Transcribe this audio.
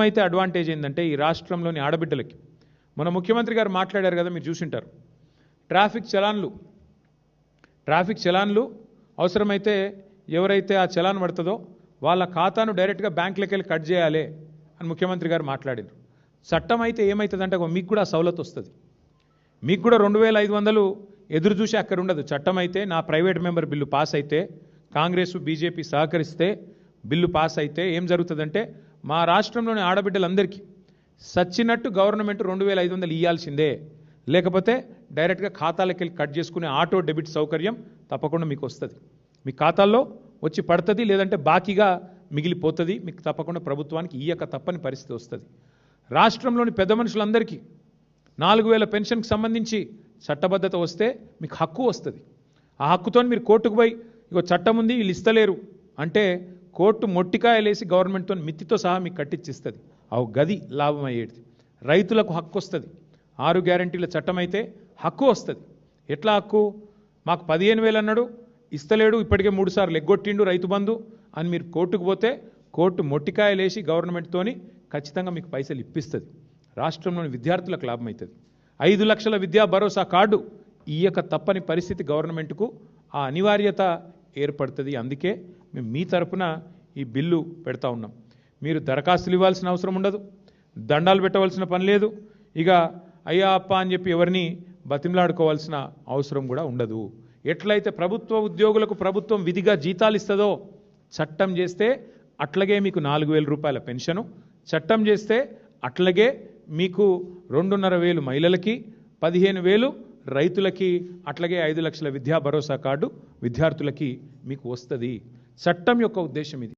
అయితే అడ్వాంటేజ్ ఏంటంటే ఈ రాష్ట్రంలోని ఆడబిడ్డలకి మన ముఖ్యమంత్రి గారు మాట్లాడారు కదా, మీరు చూసింటారు. ట్రాఫిక్ చలాన్లు అవసరమైతే ఎవరైతే ఆ చలాన్ పడుతుందో వాళ్ళ ఖాతాను డైరెక్ట్గా బ్యాంకులకి వెళ్ళి కట్ చేయాలి అని ముఖ్యమంత్రి గారు మాట్లాడారు. చట్టం అయితే ఏమవుతుందంటే మీకు కూడా సవలతు వస్తుంది. మీకు కూడా 2500 ఎదురు చూసి అక్కడ ఉండదు. చట్టం అయితే నా ప్రైవేట్ మెంబర్ బిల్లు పాస్ అయితే, కాంగ్రెస్ బీజేపీ సహకరిస్తే బిల్లు పాస్ అయితే ఏం జరుగుతుందంటే మా రాష్ట్రంలోని ఆడబిడ్డలందరికీ సచ్చినట్టు గవర్నమెంట్ 2500 ఇవ్వాల్సిందే. లేకపోతే డైరెక్ట్గా ఖాతాలకు వెళ్ళి కట్ చేసుకునే ఆటో డెబిట్ సౌకర్యం తప్పకుండా మీకు వస్తుంది. మీ ఖాతాల్లో వచ్చి పడుతుంది, లేదంటే బాకీగా మిగిలిపోతుంది. మీకు తప్పకుండా ప్రభుత్వానికి ఇయ్యక తప్పని పరిస్థితి వస్తుంది. రాష్ట్రంలోని పెద్ద మనుషులందరికీ 4000 పెన్షన్కి సంబంధించి చట్టబద్ధత వస్తే మీకు హక్కు వస్తుంది. ఆ హక్కుతో మీరు కోర్టుకు పోయి ఇగో చట్టం ఉంది వీళ్ళు ఇస్తలేరు అంటే కోర్టు మొట్టికాయలేసి గవర్నమెంట్తో మిత్తితో సహా మీకు కట్టించిస్తుంది. ఆ గది లాభం అయ్యేది. రైతులకు హక్కు వస్తుంది. 6 గ్యారంటీల చట్టం అయితే హక్కు వస్తుంది. ఎట్లా హక్కు? మాకు 15,000 అన్నాడు, ఇస్తలేడు, ఇప్పటికే 3 సార్లు ఎగ్గొట్టిండు రైతు బంధు అని మీరు కోర్టుకు పోతే కోర్టు మొట్టికాయలేసి గవర్నమెంట్తోని ఖచ్చితంగా మీకు పైసలు ఇప్పిస్తుంది. రాష్ట్రంలోని విద్యార్థులకు లాభం అవుతుంది. 5 లక్షల విద్యా భరోసా కార్డు ఇయ్యక తప్పని పరిస్థితి గవర్నమెంట్కు ఆ అనివార్యత ఏర్పడుతుంది. అందుకే మేము మీ తరపున ఈ బిల్లు పెడతా ఉన్నాం. మీరు దరఖాస్తులు ఇవ్వాల్సిన అవసరం ఉండదు, దండాలు పెట్టవలసిన పని లేదు, ఇక అయ్యా అప్ప అని చెప్పి ఎవరిని బతిమలాడుకోవాల్సిన అవసరం కూడా ఉండదు. ఎట్లయితే ప్రభుత్వ ఉద్యోగులకు ప్రభుత్వం విధిగా జీతాలు ఇస్తుందో చట్టం చేస్తే అట్లాగే మీకు 4,000 రూపాయల పెన్షను, చట్టం చేస్తే అట్లాగే మీకు 2,500 మహిళలకి, 15,000 రైతులకి, అట్లాగే 5 లక్షల విద్యా భరోసా కార్డు విద్యార్థులకి మీకు వస్తుంది. చట్టం యొక్క ఉద్దేశం ఇది.